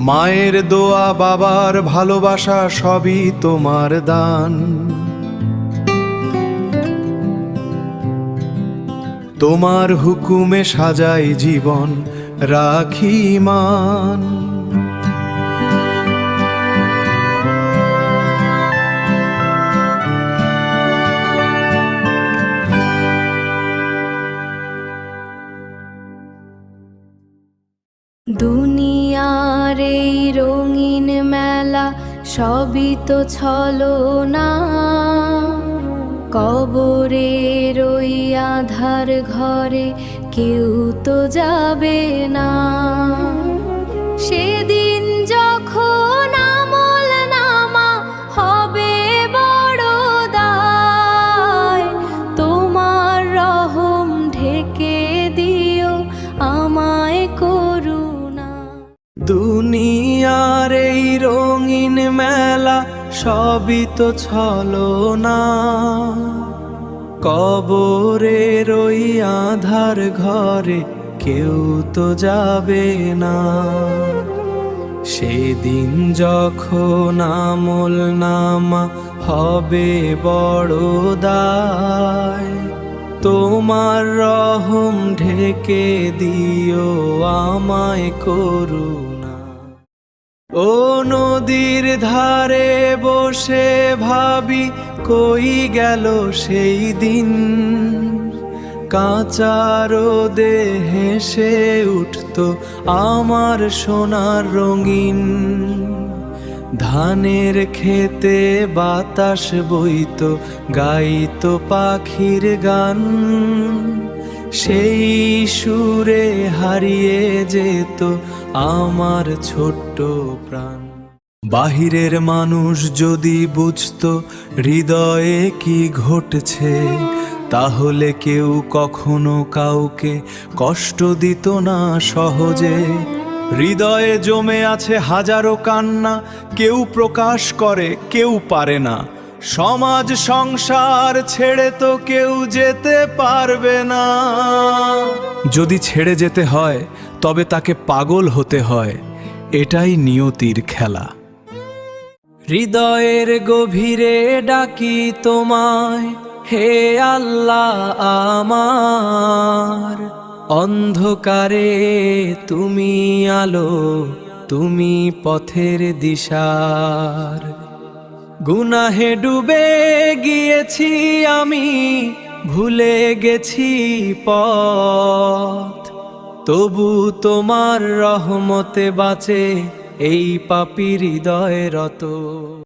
মায়ের দোয়া বাবার ভালোবাসা সবই তোমার দান। তোমার হুকুমে সাজাই জীবন, রাখি মান। দুনিয়ার এই রঙিন মেলা সবই তো ছলনা, কবরের ওই আধার ঘরে কেউ তো যাবে না। সেদিন যখন আমল নামা হবে বড় দায়, তোমার রহম ঢেকে দিও আমায় করুণা। দুনিয়ার এই রঙিন মেলা সবই তো ছলনা, কবরের ওই আধার ঘরে কেউ তো যাবে না। সেদিন যখন আমল নামা হবে বড় দায়, তোমার রহম ঢেকে দিও আমায় করুণা। ও নদীর ধারে বসে ভাবি কই গেল সেই দিন, কাঁচা রোদে হেসে উঠত আমার সোনার রঙিন। ধানের খেতে বাতাস বইত, গাইতো পাখির গান, সেই সুরে হারিয়ে যেত আমার ছোট্ট প্রাণ। বাহিরের মানুষ যদি বুঝতো হৃদয়ে কি ঘটছে, তাহলে কেউ কখনো কাউকে কষ্ট দিত না সহজে। হৃদয়ে জমে আছে হাজারো কান্না, কেউ প্রকাশ করে কেউ পারে না। সমাজ সংসার ছেড়ে তো কেউ যেতে পারবে না। যদি ছেড়ে যেতে হয় তবে তাকে পাগল হতে হয়, এটাই নিয়তির খেলা। হৃদয়ের গভীরে ডাকি তোমায়, হে আল্লাহ আমার। অন্ধকারে তুমি আলো, তুমি পথের দিশার। গুনাহে ডুবে গিয়েছি আমি, ভুলে গেছি পথ, তবু তোমার রহমতে বাঁচে এই পাপী হৃদয় রত।